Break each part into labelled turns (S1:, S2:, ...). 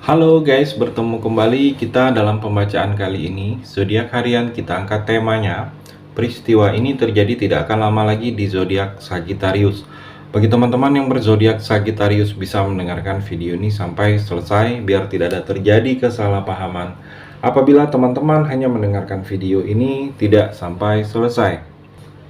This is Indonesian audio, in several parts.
S1: Halo guys, bertemu kembali kita dalam pembacaan kali ini. Zodiak harian kita angkat temanya. Peristiwa ini terjadi tidak akan lama lagi di zodiak Sagittarius. Bagi teman-teman yang berzodiak Sagittarius bisa mendengarkan video ini sampai selesai biar tidak ada terjadi kesalahpahaman. Apabila teman-teman hanya mendengarkan video ini tidak sampai selesai.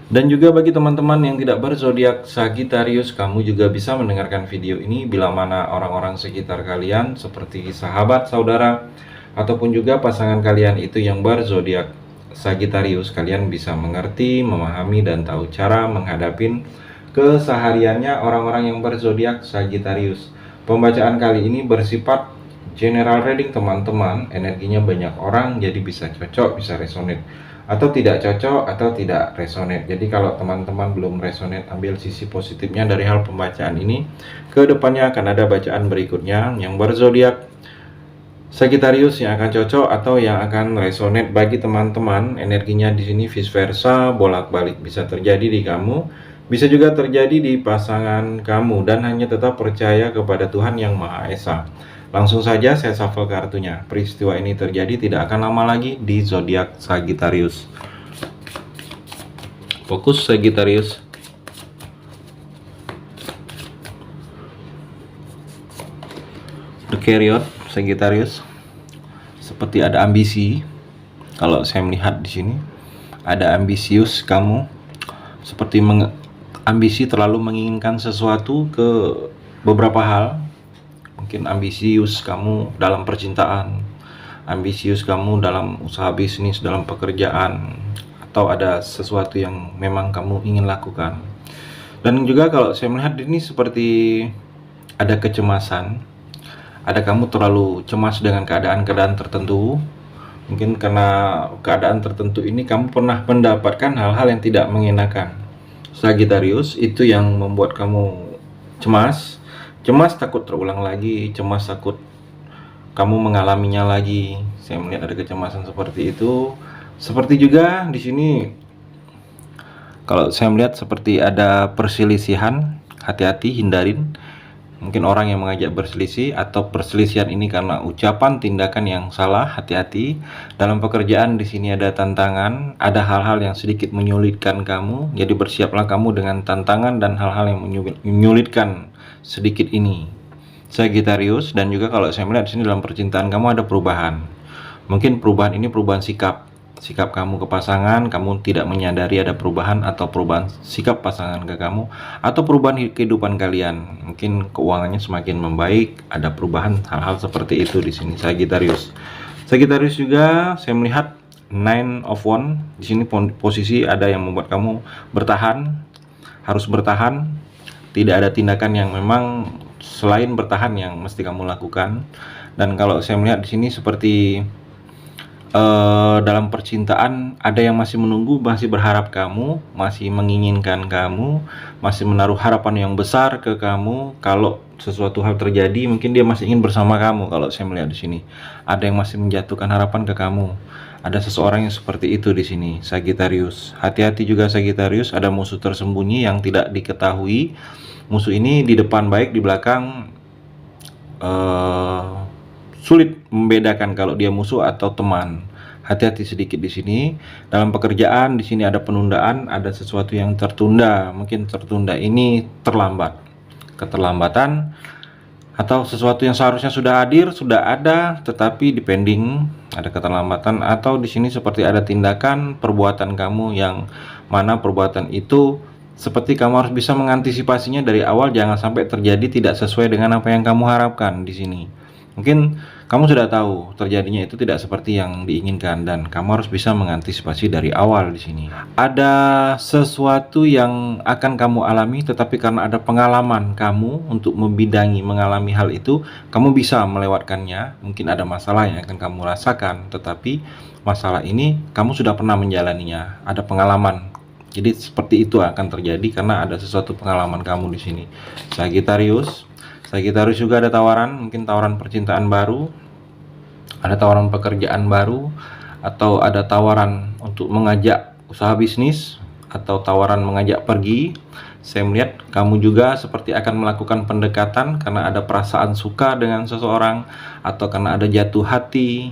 S1: Dan juga bagi teman-teman yang tidak berzodiak Sagittarius, kamu juga bisa mendengarkan video ini bila mana orang-orang sekitar kalian seperti sahabat, saudara, ataupun juga pasangan kalian itu yang berzodiak Sagittarius, kalian bisa mengerti, memahami, dan tahu cara menghadapi kesehariannya orang-orang yang berzodiak Sagittarius. Pembacaan kali ini bersifat general reading teman-teman, energinya banyak orang, jadi bisa cocok, bisa resonate atau tidak cocok atau tidak resonate. Jadi kalau teman-teman belum resonate, ambil sisi positifnya dari hal pembacaan ini. Kedepannya akan ada bacaan berikutnya yang berzodiak Sagittarius yang akan cocok atau yang akan resonate bagi teman-teman. Energinya di sini vice versa, bolak-balik bisa terjadi di kamu, bisa juga terjadi di pasangan kamu, dan hanya tetap percaya kepada Tuhan Yang Maha Esa. Langsung saja saya shuffle kartunya. Peristiwa ini terjadi tidak akan lama lagi di zodiak Sagittarius. Fokus Sagittarius. The Chariot Sagittarius. Seperti ada ambisi. Kalau saya melihat di sini ada ambisius kamu, seperti ambisi terlalu menginginkan sesuatu ke beberapa hal. Mungkin ambisius kamu dalam percintaan, ambisius kamu dalam usaha bisnis, dalam pekerjaan, atau ada sesuatu yang memang kamu ingin lakukan. Dan juga kalau saya melihat ini seperti ada kecemasan, ada kamu terlalu cemas dengan keadaan-keadaan tertentu. Mungkin karena keadaan tertentu ini kamu pernah mendapatkan hal-hal yang tidak mengenakan. Sagittarius, itu yang membuat kamu cemas. Cemas takut terulang lagi, cemas takut kamu mengalaminya lagi. Saya melihat ada kecemasan seperti itu. Seperti juga di sini kalau saya melihat seperti ada perselisihan, hati-hati, hindarin. Mungkin orang yang mengajak berselisih atau perselisihan ini karena ucapan tindakan yang salah, hati-hati. Dalam pekerjaan di sini ada tantangan, ada hal-hal yang sedikit menyulitkan kamu. Jadi bersiaplah kamu dengan tantangan dan hal-hal yang menyulitkan sedikit ini, Sagittarius. Dan juga kalau saya melihat di sini dalam percintaan kamu ada perubahan. Mungkin perubahan ini perubahan sikap kamu ke pasangan, kamu tidak menyadari ada perubahan atau perubahan sikap pasangan ke kamu, atau perubahan kehidupan kalian. Mungkin keuangannya semakin membaik, ada perubahan hal-hal seperti itu di sini Sagittarius. Sagittarius juga saya melihat Nine of Wands. Di sini posisi ada yang membuat kamu bertahan, harus bertahan. Tidak ada tindakan yang memang selain bertahan yang mesti kamu lakukan. Dan kalau saya melihat di sini seperti dalam percintaan ada yang masih menunggu, masih berharap kamu, masih menginginkan kamu, masih menaruh harapan yang besar ke kamu. Kalau sesuatu hal terjadi, mungkin dia masih ingin bersama kamu. Kalau saya melihat di sini ada yang masih menjatuhkan harapan ke kamu. Ada seseorang yang seperti itu di sini, Sagittarius. Hati-hati juga Sagittarius, ada musuh tersembunyi yang tidak diketahui. Musuh ini di depan baik, di belakang sulit membedakan kalau dia musuh atau teman. Hati-hati sedikit di sini. Dalam pekerjaan di sini ada penundaan, ada sesuatu yang tertunda. Mungkin tertunda ini terlambat, keterlambatan, atau sesuatu yang seharusnya sudah hadir, sudah ada, tetapi depending, ada keterlambatan. Atau di sini seperti ada tindakan perbuatan kamu yang mana perbuatan itu seperti kamu harus bisa mengantisipasinya dari awal, jangan sampai terjadi tidak sesuai dengan apa yang kamu harapkan di sini. Mungkin kamu sudah tahu terjadinya itu tidak seperti yang diinginkan dan kamu harus bisa mengantisipasi dari awal di sini. Ada sesuatu yang akan kamu alami, tetapi karena ada pengalaman kamu untuk membidangi mengalami hal itu, kamu bisa melewatkannya. Mungkin ada masalah yang akan kamu rasakan, tetapi masalah ini kamu sudah pernah menjalaninya. Ada pengalaman. Jadi seperti itu akan terjadi karena ada sesuatu pengalaman kamu di sini, Sagittarius. Sagittarius juga ada tawaran, mungkin tawaran percintaan baru, ada tawaran pekerjaan baru, atau ada tawaran untuk mengajak usaha bisnis, atau tawaran mengajak pergi. Saya melihat kamu juga seperti akan melakukan pendekatan karena ada perasaan suka dengan seseorang, atau karena ada jatuh hati,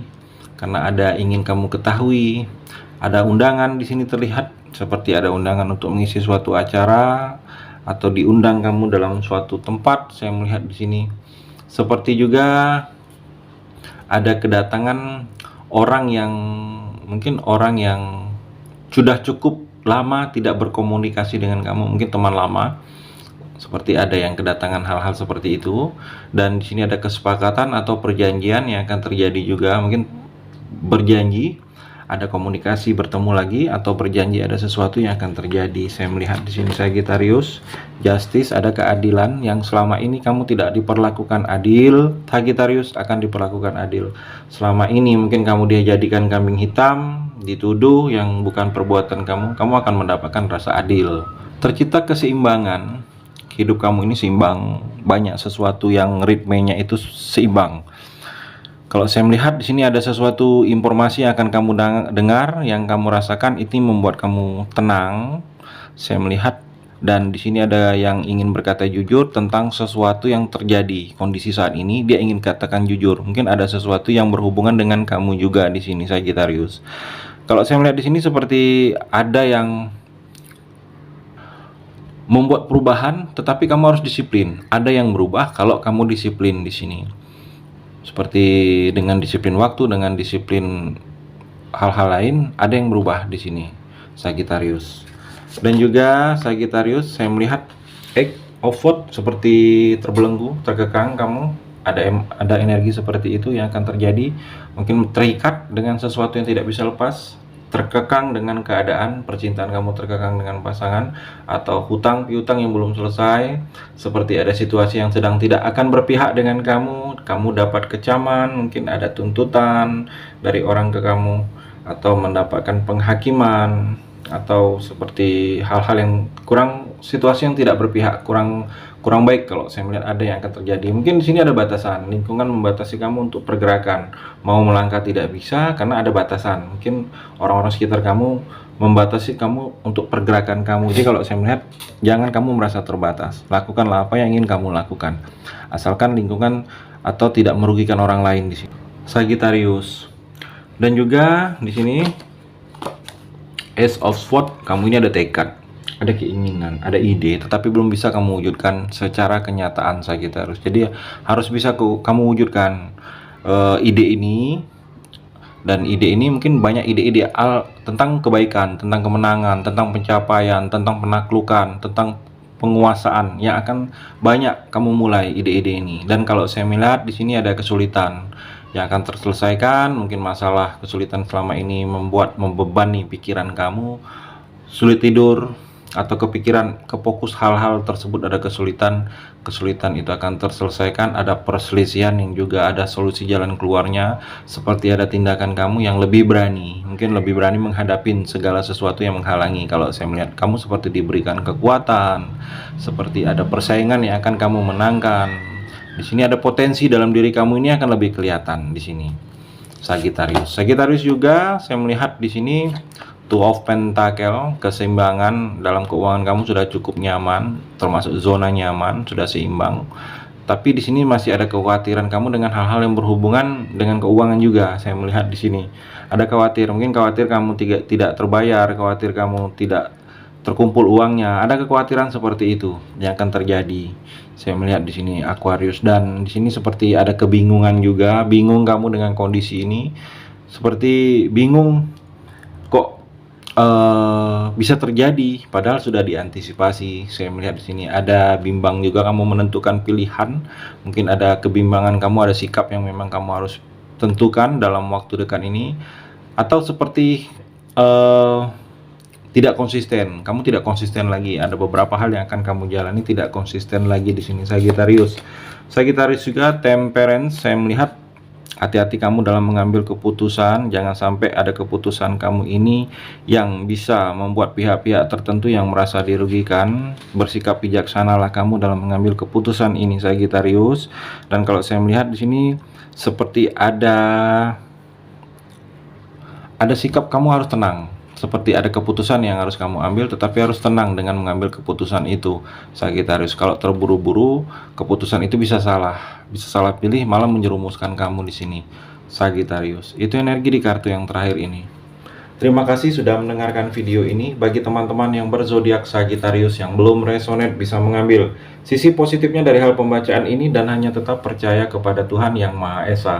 S1: karena ada ingin kamu ketahui. Ada undangan di sini terlihat, seperti ada undangan untuk mengisi suatu acara, atau diundang kamu dalam suatu tempat. Saya melihat di sini seperti juga ada kedatangan orang yang mungkin orang yang sudah cukup lama tidak berkomunikasi dengan kamu, mungkin teman lama. Seperti ada yang kedatangan hal-hal seperti itu, dan di sini ada kesepakatan atau perjanjian yang akan terjadi juga. Mungkin berjanji, ada komunikasi, bertemu lagi, atau berjanji ada sesuatu yang akan terjadi. Saya melihat di sini Sagittarius, justice, ada keadilan yang selama ini kamu tidak diperlakukan adil. Sagittarius akan diperlakukan adil. Selama ini mungkin kamu dijadikan kambing hitam, dituduh yang bukan perbuatan kamu akan mendapatkan rasa adil. Tercipta keseimbangan, hidup kamu ini seimbang, banyak sesuatu yang ritmenya itu seimbang. Kalau saya melihat di sini ada sesuatu informasi yang akan kamu dengar, yang kamu rasakan itu membuat kamu tenang. Saya melihat, dan di sini ada yang ingin berkata jujur tentang sesuatu yang terjadi kondisi saat ini. Dia ingin katakan jujur. Mungkin ada sesuatu yang berhubungan dengan kamu juga di sini Sagittarius. Kalau saya melihat di sini seperti ada yang membuat perubahan, tetapi kamu harus disiplin. Ada yang berubah kalau kamu disiplin di sini. Seperti dengan disiplin waktu, dengan disiplin hal-hal lain, ada yang berubah di sini Sagittarius. Dan juga Sagittarius, saya melihat Eight of Swords seperti terbelenggu, terkekang. Kamu ada energi seperti itu yang akan terjadi. Mungkin terikat dengan sesuatu yang tidak bisa lepas, terkekang dengan keadaan percintaan kamu, terkekang dengan pasangan, atau hutang piutang yang belum selesai. Seperti ada situasi yang sedang tidak akan berpihak dengan kamu dapat kecaman, mungkin ada tuntutan dari orang ke kamu, atau mendapatkan penghakiman, atau seperti hal-hal yang situasi yang tidak berpihak, kurang baik. Kalau saya melihat ada yang akan terjadi. Mungkin di sini ada batasan, lingkungan membatasi kamu untuk pergerakan. Mau melangkah tidak bisa karena ada batasan. Mungkin orang-orang sekitar kamu membatasi kamu untuk pergerakan kamu. Jadi kalau saya melihat, jangan kamu merasa terbatas. Lakukanlah apa yang ingin kamu lakukan, asalkan lingkungan atau tidak merugikan orang lain di sini Sagittarius. Dan juga di sini Ace of Swords, kamu ini ada tekad, ada keinginan, ada ide, tetapi belum bisa kamu wujudkan secara kenyataan Sagittarius. Jadi harus bisa kamu wujudkan ide ini. Dan ide ini mungkin banyak ide-ide tentang kebaikan, tentang kemenangan, tentang pencapaian, tentang penaklukan, tentang penguasaan yang akan banyak kamu mulai ide-ide ini. Dan kalau saya melihat di sini ada kesulitan yang akan terselesaikan. Mungkin masalah kesulitan selama ini membebani pikiran kamu, sulit tidur, atau kefokus hal-hal tersebut, ada kesulitan itu akan terselesaikan. Ada perselisihan yang juga ada solusi jalan keluarnya, seperti ada tindakan kamu yang lebih berani, mungkin lebih berani menghadapi segala sesuatu yang menghalangi. Kalau saya melihat kamu seperti diberikan kekuatan, seperti ada persaingan yang akan kamu menangkan. Di sini ada potensi dalam diri kamu ini akan lebih kelihatan di sini Sagittarius juga saya melihat di sini Two of Pentacle, keseimbangan dalam keuangan kamu sudah cukup nyaman, termasuk zona nyaman, sudah seimbang. Tapi di sini masih ada kekhawatiran kamu dengan hal-hal yang berhubungan dengan keuangan juga. Saya melihat di sini ada mungkin khawatir kamu tidak terbayar, khawatir kamu tidak terkumpul uangnya. Ada kekhawatiran seperti itu yang akan terjadi. Saya melihat di sini Aquarius, dan di sini seperti ada kebingungan juga. Bingung kamu dengan kondisi ini, seperti bingung kok bisa terjadi padahal sudah diantisipasi. Saya melihat di sini ada bimbang juga kamu menentukan pilihan. Mungkin ada kebimbangan kamu, ada sikap yang memang kamu harus tentukan dalam waktu dekat ini, atau seperti tidak konsisten. Kamu tidak konsisten lagi. Ada beberapa hal yang akan kamu jalani tidak konsisten lagi di sini Sagittarius juga Temperance. Saya melihat hati-hati kamu dalam mengambil keputusan. Jangan sampai ada keputusan kamu ini yang bisa membuat pihak-pihak tertentu yang merasa dirugikan. Bersikap bijaksanalah kamu dalam mengambil keputusan ini Sagittarius. Dan kalau saya melihat di sini seperti ada sikap kamu harus tenang. seperti ada keputusan yang harus kamu ambil, tetapi harus tenang dengan mengambil keputusan itu, Sagittarius. Kalau terburu-buru, keputusan itu bisa salah pilih, malah menjerumuskan kamu di sini, Sagittarius. Itu energi di kartu yang terakhir ini. Terima kasih sudah mendengarkan video ini. Bagi teman-teman yang berzodiak Sagittarius yang belum resonate, bisa mengambil sisi positifnya dari hal pembacaan ini dan hanya tetap percaya kepada Tuhan Yang Maha Esa.